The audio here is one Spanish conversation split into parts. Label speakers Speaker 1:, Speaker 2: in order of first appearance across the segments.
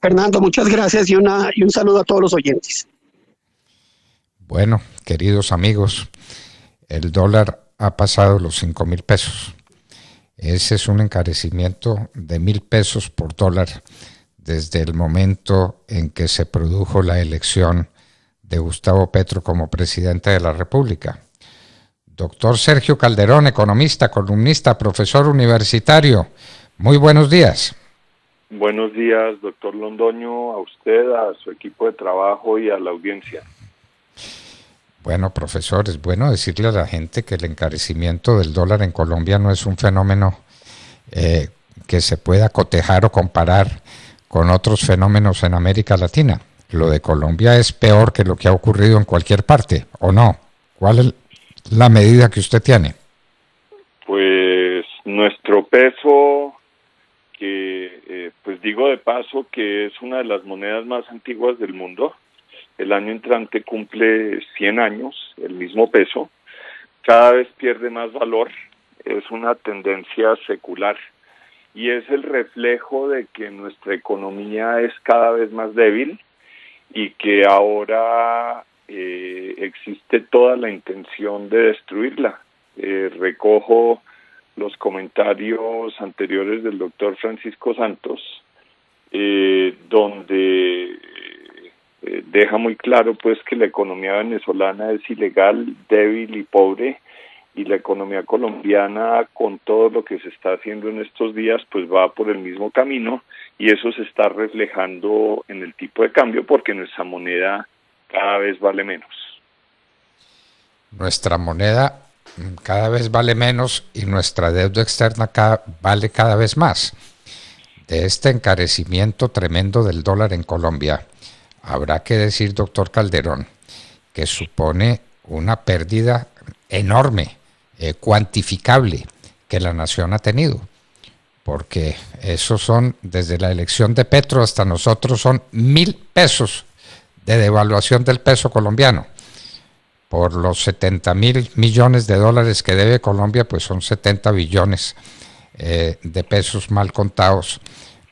Speaker 1: Fernando, muchas gracias y un saludo a todos los oyentes.
Speaker 2: Bueno, queridos amigos, el dólar ha pasado los 5.000 pesos. Ese es un encarecimiento de 1.000 pesos por dólar desde el momento en que se produjo la elección de Gustavo Petro como presidente de la República. Doctor Sergio Calderón, economista, columnista, profesor universitario, muy buenos días.
Speaker 3: Buenos días, doctor Londoño, a usted, a su equipo de trabajo y a la audiencia.
Speaker 2: Bueno, profesor, es bueno decirle a la gente que el encarecimiento del dólar en Colombia no es un fenómeno que se pueda cotejar o comparar con otros fenómenos en América Latina. Lo de Colombia es peor que lo que ha ocurrido en cualquier parte, ¿o no? ¿Cuál es la medida que usted tiene?
Speaker 3: Pues nuestro peso, que pues digo de paso que es una de las monedas más antiguas del mundo. El año entrante cumple 100 años, el mismo peso. Cada vez pierde más valor, es una tendencia secular y es el reflejo de que nuestra economía es cada vez más débil y que ahora existe toda la intención de destruirla. Recojo los comentarios anteriores del doctor Francisco Santos, donde deja muy claro pues que la economía venezolana es ilegal, débil y pobre, y la economía colombiana, con todo lo que se está haciendo en estos días, pues va por el mismo camino, y eso se está reflejando en el tipo de cambio porque nuestra moneda cada vez vale menos.
Speaker 2: Nuestra moneda cada vez vale menos y nuestra deuda externa vale cada vez más. De este encarecimiento tremendo del dólar en Colombia, habrá que decir, doctor Calderón, que supone una pérdida enorme, cuantificable, que la nación ha tenido. Porque esos son, desde la elección de Petro hasta nosotros, son 1.000 pesos de devaluación del peso colombiano. Por los 70.000 millones de dólares que debe Colombia, pues son 70 billones de pesos mal contados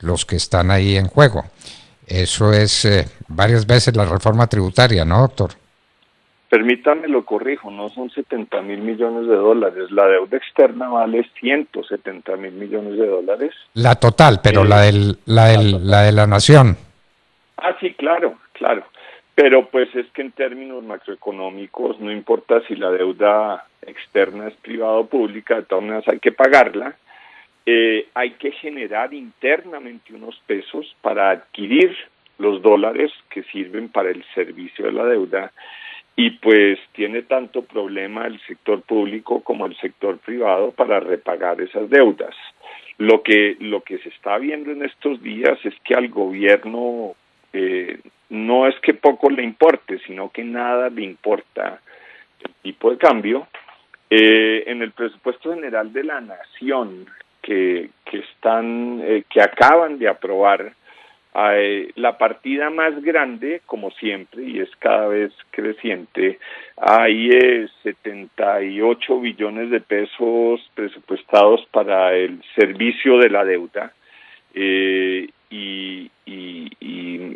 Speaker 2: los que están ahí en juego. Eso es varias veces la reforma tributaria, ¿no, doctor?
Speaker 3: Permítame, lo corrijo, no son 70.000 millones de dólares, la deuda externa vale 170.000 millones de dólares.
Speaker 2: La total, pero la de la nación.
Speaker 3: Ah, sí, claro, pero pues es que en términos macroeconómicos no importa si la deuda externa es privada o pública, de todas maneras hay que pagarla. Hay que generar internamente unos pesos para adquirir los dólares que sirven para el servicio de la deuda, y pues tiene tanto problema el sector público como el sector privado para repagar esas deudas. Lo que se está viendo en estos días es que al gobierno no es que poco le importe, sino que nada le importa el tipo de cambio. En el presupuesto general de la Nación que acaban de aprobar, la partida más grande, como siempre, y es cada vez creciente, hay 78 billones de pesos presupuestados para el servicio de la deuda, y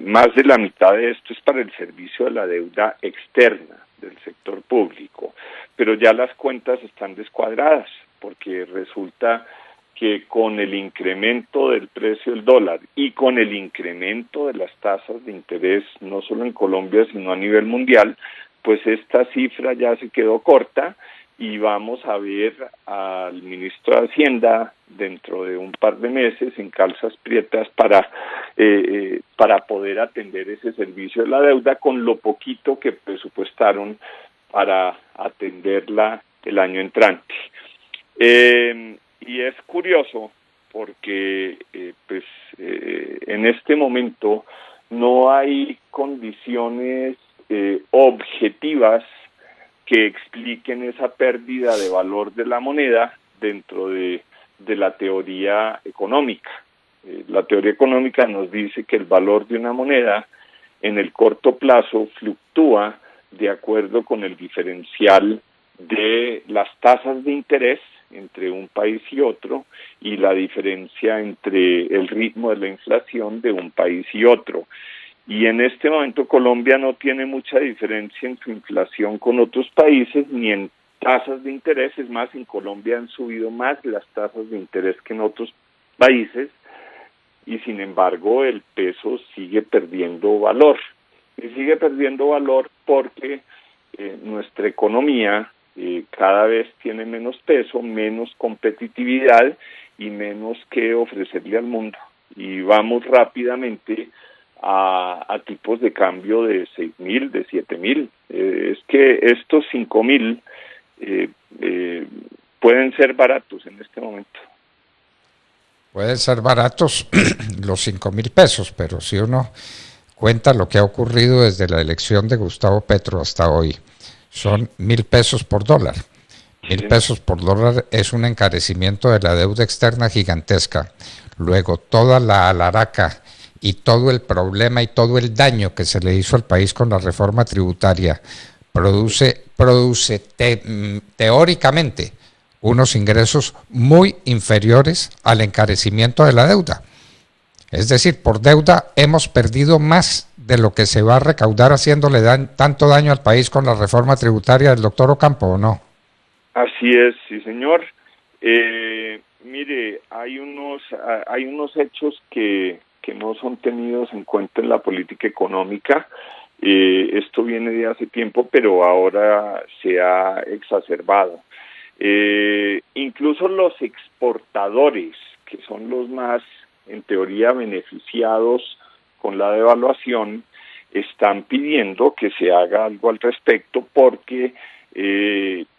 Speaker 3: más de la mitad de esto es para el servicio de la deuda externa del sector público. Pero ya las cuentas están descuadradas, porque resulta que con el incremento del precio del dólar y con el incremento de las tasas de interés, no solo en Colombia, sino a nivel mundial, pues esta cifra ya se quedó corta, y vamos a ver al ministro de Hacienda dentro de un par de meses en calzas prietas para poder atender ese servicio de la deuda con lo poquito que presupuestaron para atenderla el año entrante. Y es curioso porque en este momento no hay condiciones objetivas que expliquen esa pérdida de valor de la moneda dentro de la teoría económica. La teoría económica nos dice que el valor de una moneda en el corto plazo fluctúa de acuerdo con el diferencial de las tasas de interés entre un país y otro y la diferencia entre el ritmo de la inflación de un país y otro. Y en este momento Colombia no tiene mucha diferencia en su inflación con otros países ni en tasas de interés. Es más, en Colombia han subido más las tasas de interés que en otros países y sin embargo el peso sigue perdiendo valor. Y sigue perdiendo valor porque nuestra economía cada vez tiene menos peso, menos competitividad y menos que ofrecerle al mundo. Y vamos rápidamente a tipos de cambio de 6.000, de 7.000. Es que estos 5.000 pueden ser baratos en este momento.
Speaker 2: Pueden ser baratos los 5.000 pesos, pero si uno cuenta lo que ha ocurrido desde la elección de Gustavo Petro hasta hoy, son 1.000 pesos por dólar. 1.000 pesos por dólar es un encarecimiento de la deuda externa gigantesca. Luego, toda la alaraca y todo el problema y todo el daño que se le hizo al país con la reforma tributaria produce teóricamente unos ingresos muy inferiores al encarecimiento de la deuda. Es decir, por deuda hemos perdido más de lo que se va a recaudar haciéndole tanto daño al país con la reforma tributaria del doctor Ocampo, ¿o no?
Speaker 3: Así es, sí señor. Mire, hay unos hechos que no son tenidos en cuenta en la política económica. Esto viene de hace tiempo, pero ahora se ha exacerbado. Incluso los exportadores, que son los más, en teoría, beneficiados con la devaluación, están pidiendo que se haga algo al respecto porque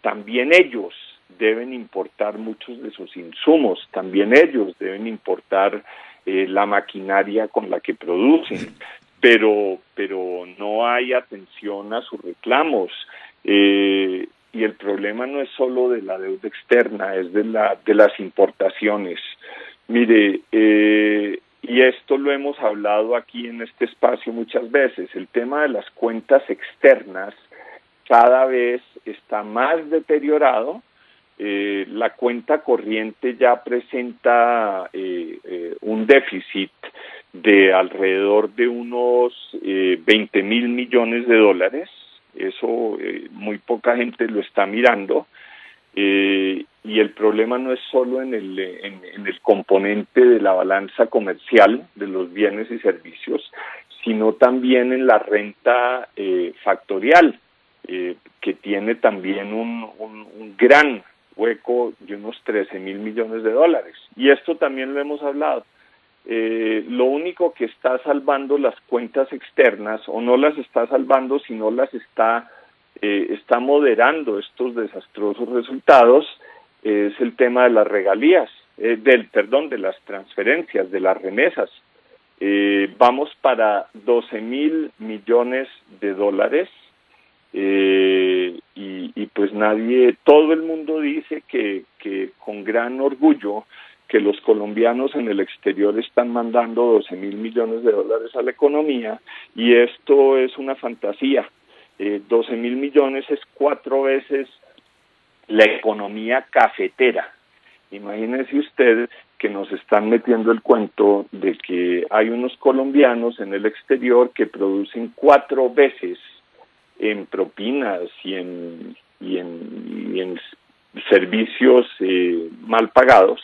Speaker 3: también ellos deben importar muchos de sus insumos, también ellos deben importar la maquinaria con la que producen, pero no hay atención a sus reclamos. Y el problema no es solo de la deuda externa, es de las importaciones. Mire, y esto lo hemos hablado aquí en este espacio muchas veces, el tema de las cuentas externas cada vez está más deteriorado. La cuenta corriente ya presenta un déficit de alrededor de unos 20.000 millones de dólares. Eso muy poca gente lo está mirando. Y el problema no es solo en el componente de la balanza comercial de los bienes y servicios, sino también en la renta factorial, que tiene también un gran hueco de unos 13.000 millones de dólares. Y esto también lo hemos hablado. Lo único que está salvando las cuentas externas, o no las está salvando, sino las está moderando estos desastrosos resultados, es el tema de las regalías, de las transferencias, de las remesas. Vamos para 12.000 millones de dólares. Y pues todo el mundo dice que con gran orgullo que los colombianos en el exterior están mandando 12.000 millones de dólares a la economía, y esto es una fantasía. 12.000 millones es 4 veces la economía cafetera. Imagínese usted que nos están metiendo el cuento de que hay unos colombianos en el exterior que producen 4 veces en propinas y en servicios mal pagados,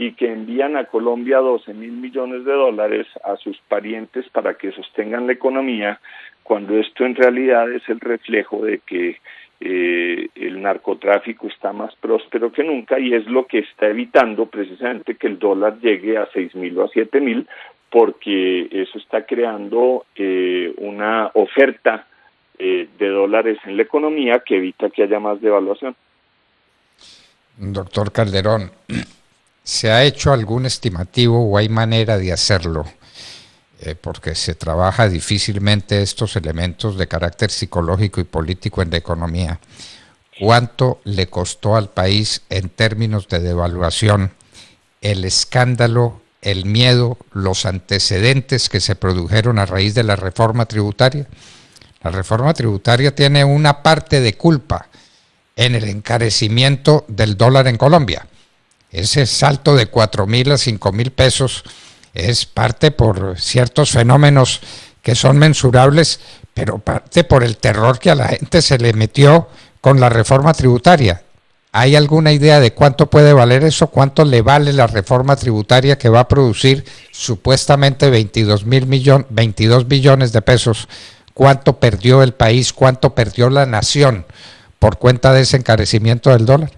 Speaker 3: y que envían a Colombia 12.000 millones de dólares a sus parientes para que sostengan la economía, cuando esto en realidad es el reflejo de que el narcotráfico está más próspero que nunca, y es lo que está evitando precisamente que el dólar llegue a 6.000 o a 7.000, porque eso está creando una oferta de dólares en la economía que evita que haya más devaluación.
Speaker 2: Doctor Calderón, ¿se ha hecho algún estimativo o hay manera de hacerlo? Porque se trabaja difícilmente estos elementos de carácter psicológico y político en la economía. ¿Cuánto le costó al país en términos de devaluación el escándalo, el miedo, los antecedentes que se produjeron a raíz de la reforma tributaria? La reforma tributaria tiene una parte de culpa en el encarecimiento del dólar en Colombia. Ese salto de 4.000 a 5.000 pesos es parte por ciertos fenómenos que son mensurables, pero parte por el terror que a la gente se le metió con la reforma tributaria. ¿Hay alguna idea de cuánto puede valer eso? ¿Cuánto le vale la reforma tributaria que va a producir supuestamente 22 billones de pesos? ¿Cuánto perdió el país? ¿Cuánto perdió la nación por cuenta de ese encarecimiento del dólar?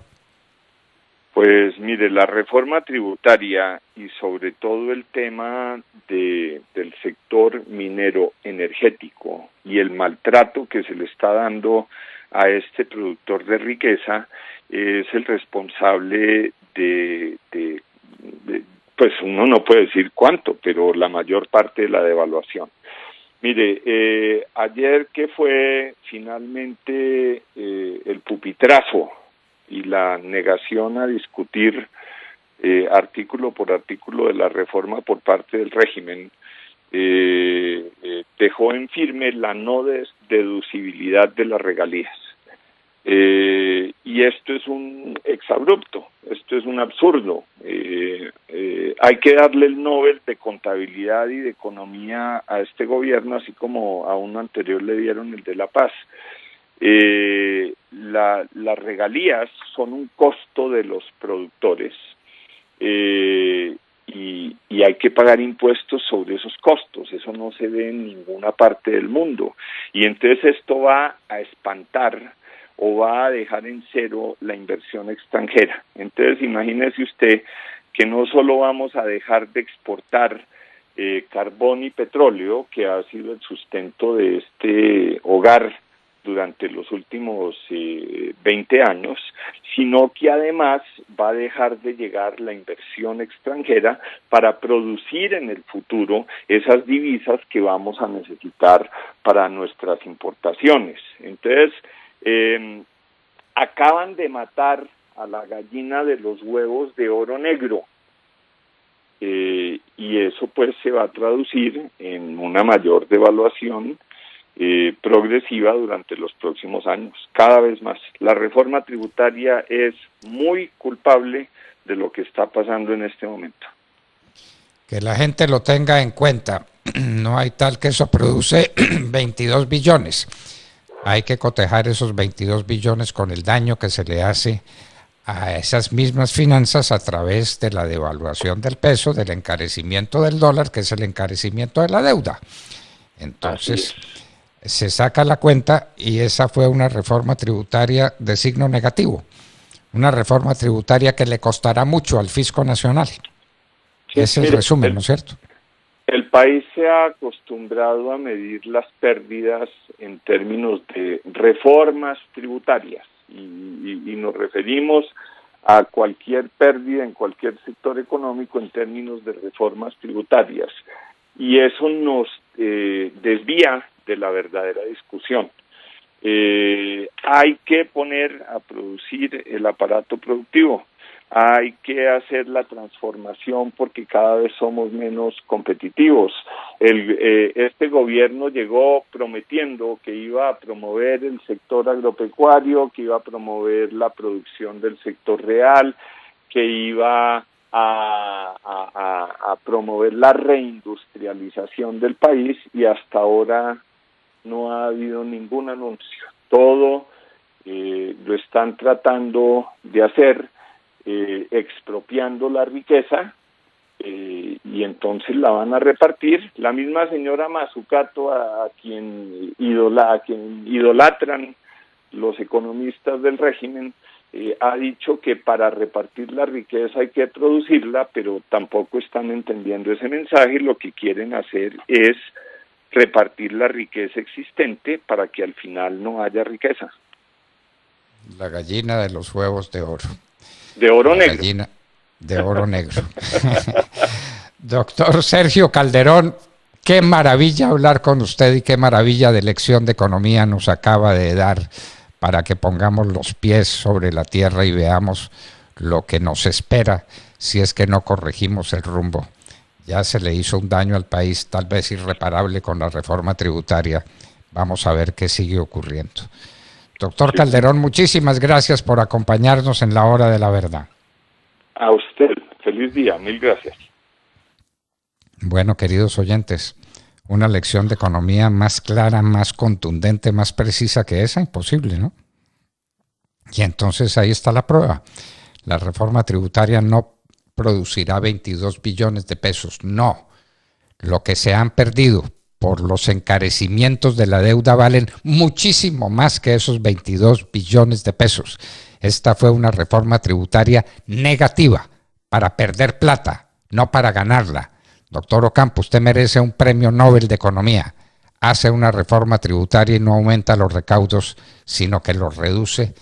Speaker 3: Pues mire, la reforma tributaria y sobre todo el tema del sector minero energético y el maltrato que se le está dando a este productor de riqueza es el responsable pues uno no puede decir cuánto, pero la mayor parte de la devaluación. Mire, ayer que fue finalmente el pupitrazo y la negación a discutir artículo por artículo de la reforma por parte del régimen, dejó en firme la no deducibilidad de las regalías. Y esto es un exabrupto, esto es un absurdo. Hay que darle el Nobel de Contabilidad y de Economía a este gobierno, así como a uno anterior le dieron el de La Paz. Las regalías son un costo de los productores y hay que pagar impuestos sobre esos costos. Eso no se ve en ninguna parte del mundo. Y entonces esto va a espantar o va a dejar en cero la inversión extranjera. Entonces imagínese usted que no solo vamos a dejar de exportar carbón y petróleo, que ha sido el sustento de este hogar durante los últimos 20 años, sino que además va a dejar de llegar la inversión extranjera para producir en el futuro esas divisas que vamos a necesitar para nuestras importaciones. Entonces, acaban de matar a la gallina de los huevos de oro negro, y eso pues se va a traducir en una mayor devaluación progresiva durante los próximos años, cada vez más. La reforma tributaria es muy culpable de lo que está pasando en este momento.
Speaker 2: Que la gente lo tenga en cuenta, no hay tal que eso produce 22 billones. Hay que cotejar esos 22 billones con el daño que se le hace a esas mismas finanzas a través de la devaluación del peso, del encarecimiento del dólar, que es el encarecimiento de la deuda. Entonces, se saca la cuenta y esa fue una reforma tributaria de signo negativo. Una reforma tributaria que le costará mucho al fisco nacional. Ese es el resumen, ¿no es cierto?
Speaker 3: El país se ha acostumbrado a medir las pérdidas en términos de reformas tributarias y nos referimos a cualquier pérdida en cualquier sector económico en términos de reformas tributarias, y eso nos desvía de la verdadera discusión. Hay que poner a producir el aparato productivo. Hay que hacer la transformación porque cada vez somos menos competitivos. Este gobierno llegó prometiendo que iba a promover el sector agropecuario, que iba a promover la producción del sector real, que iba a promover la reindustrialización del país, y hasta ahora no ha habido ningún anuncio. Todo lo están tratando de hacer expropiando la riqueza, y entonces la van a repartir. La misma señora Mazzucato, a quien idolatran los economistas del régimen, ha dicho que para repartir la riqueza hay que producirla, pero tampoco están entendiendo ese mensaje. Lo que quieren hacer es repartir la riqueza existente para que al final no haya riqueza.
Speaker 2: La gallina de los huevos de oro.
Speaker 3: De oro negro.
Speaker 2: Gallina de oro negro. Doctor Sergio Calderón, qué maravilla hablar con usted y qué maravilla de lección de economía nos acaba de dar para que pongamos los pies sobre la tierra y veamos lo que nos espera si es que no corregimos el rumbo. Ya se le hizo un daño al país, tal vez irreparable, con la reforma tributaria. Vamos a ver qué sigue ocurriendo. Doctor Calderón, muchísimas gracias por acompañarnos en la hora de la verdad.
Speaker 3: A usted, feliz día, mil gracias.
Speaker 2: Bueno, queridos oyentes, una lección de economía más clara, más contundente, más precisa que esa, imposible, ¿no? Y entonces ahí está la prueba. La reforma tributaria no producirá 22 billones de pesos, no. Lo que se han perdido por los encarecimientos de la deuda valen muchísimo más que esos 22 billones de pesos. Esta fue una reforma tributaria negativa, para perder plata, no para ganarla. Doctor Ocampo, usted merece un premio Nobel de Economía. Hace una reforma tributaria y no aumenta los recaudos, sino que los reduce,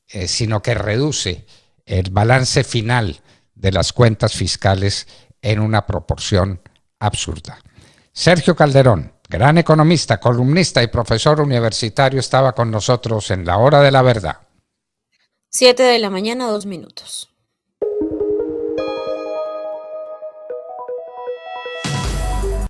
Speaker 2: reduce el balance final de las cuentas fiscales en una proporción absurda. Sergio Calderón, gran economista, columnista y profesor universitario, estaba con nosotros en la hora de la verdad.
Speaker 4: 7 de la mañana, 2 minutos.